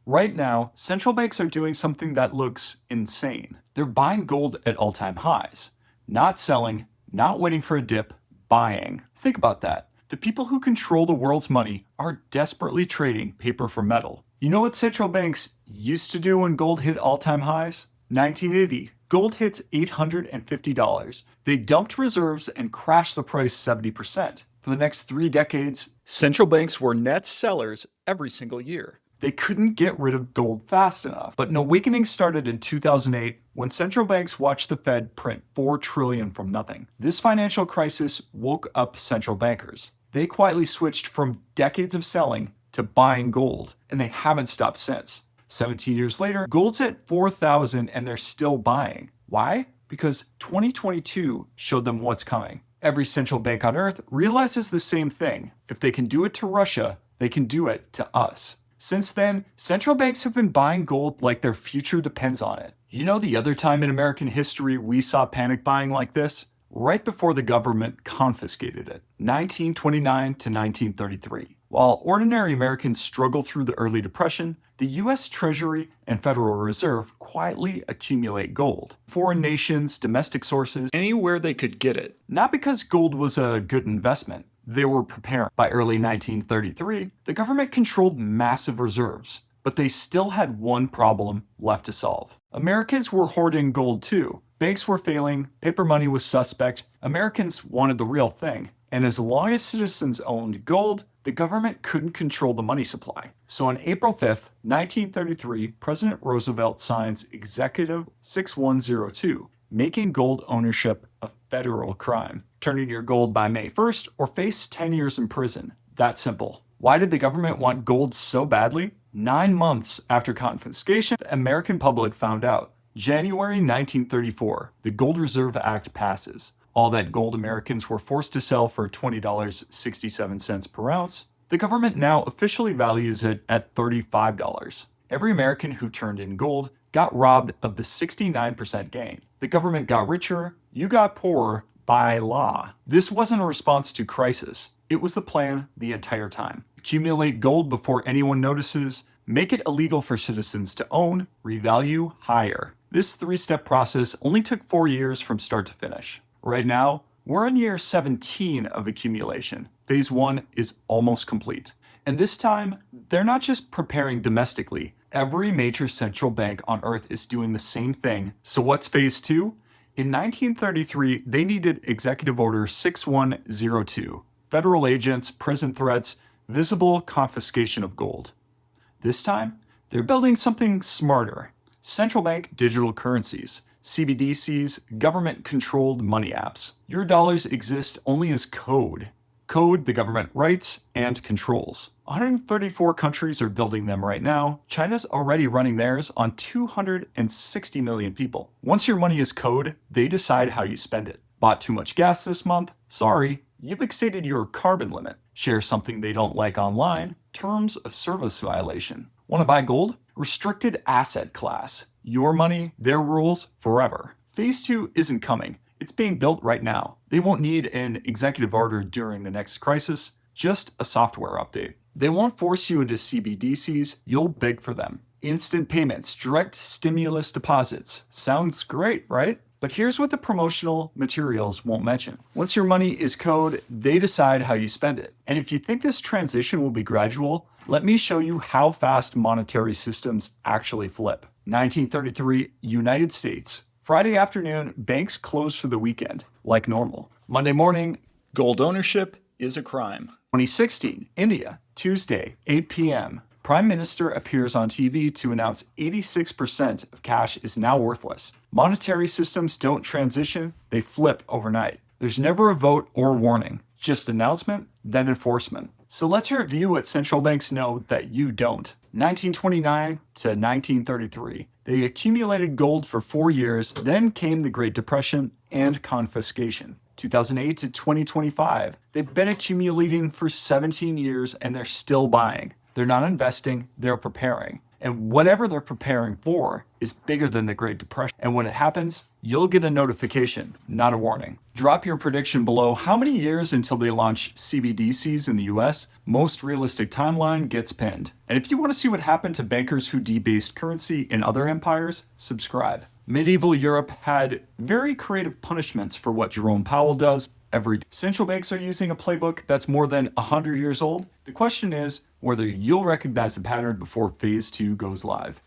Right now, central banks are doing something that looks insane. They're buying gold at all-time highs. Not selling, not waiting for a dip, buying. Think about that. The people who control the world's money are desperately trading paper for metal. You know what central banks used to do when gold hit all-time highs? 1980, gold hits $850. They dumped reserves and crashed the price 70%. For the next 3 decades, central banks were net sellers every single year. They couldn't get rid of gold fast enough. But an awakening started in 2008 when central banks watched the Fed print $4 trillion from nothing. This financial crisis woke up central bankers. They quietly switched from decades of selling to buying gold, and they haven't stopped since. 17 years later, gold's at 4,000 and they're still buying. Why? Because 2022 showed them what's coming. Every central bank on earth realizes the same thing. If they can do it to Russia, they can do it to us. Since then, central banks have been buying gold like their future depends on it. You know the other time in American history we saw panic buying like this? Right before the government confiscated it, 1929 to 1933. While ordinary Americans struggle through the early depression, the US Treasury and Federal Reserve quietly accumulate gold. Foreign nations, domestic sources, anywhere they could get it. Not because gold was a good investment. They were preparing. By early 1933, the government controlled massive reserves, but they still had one problem left to solve. Americans were hoarding gold too. Banks were failing, paper money was suspect, Americans wanted the real thing. And as long as citizens owned gold, the government couldn't control the money supply. So on April 5th, 1933, President Roosevelt signs Executive 6102, making gold ownership a federal crime. Turn in your gold by May 1st or face 10 years in prison. That simple. Why did the government want gold so badly? 9 months after confiscation, the American public found out. January 1934, the Gold Reserve Act passes. All that gold Americans were forced to sell for $20.67 per ounce, the government now officially values it at $35. Every American who turned in gold got robbed of the 69% gain. The government got richer, you got poorer by law. This wasn't a response to crisis. It was the plan the entire time. Accumulate gold before anyone notices, make it illegal for citizens to own, revalue higher. This 3-step process only took 4 years from start to finish. Right now, we're in year 17 of accumulation. Phase 1 is almost complete. And this time, they're not just preparing domestically. Every major central bank on earth is doing the same thing. So what's phase 2? In 1933, they needed Executive Order 6102. Federal agents, prison threats, visible confiscation of gold. This time, they're building something smarter. Central bank digital currencies. CBDCs, government-controlled money apps. Your dollars exist only as code. Code the government writes and controls. 134 countries are building them right now. China's already running theirs on 260 million people. Once your money is code, they decide how you spend it. Bought too much gas this month? Sorry, you've exceeded your carbon limit. Share something they don't like online? Terms of service violation. Want to buy gold? Restricted asset class. Your money, their rules, forever. Phase 2 isn't coming. It's being built right now. They won't need an executive order during the next crisis, just a software update. They won't force you into CBDCs, you'll beg for them. Instant payments, direct stimulus deposits. Sounds great, right? But here's what the promotional materials won't mention. Once your money is code, they decide how you spend it. And if you think this transition will be gradual, let me show you how fast monetary systems actually flip. 1933, United States. Friday afternoon, banks close for the weekend, like normal. Monday morning, gold ownership is a crime. 2016, India. Tuesday, 8 p.m. Prime Minister appears on TV to announce 86% of cash is now worthless. Monetary systems don't transition, they flip overnight. There's never a vote or warning, just announcement, then enforcement. So let's review what central banks know that you don't. 1929 to 1933. They accumulated gold for 4 years, then came the Great Depression and confiscation. 2008 to 2025. They've been accumulating for 17 years and they're still buying. They're not investing, they're preparing. And whatever they're preparing for is bigger than the Great Depression. And when it happens, you'll get a notification, not a warning. Drop your prediction below. How many years until they launch CBDCs in the US? Most realistic timeline gets pinned. And if you want to see what happened to bankers who debased currency in other empires, subscribe. Medieval Europe had very creative punishments for what Jerome Powell does every day. Central banks are using a playbook that's more than 100 years old. The question is whether you'll recognize the pattern before phase 2 goes live.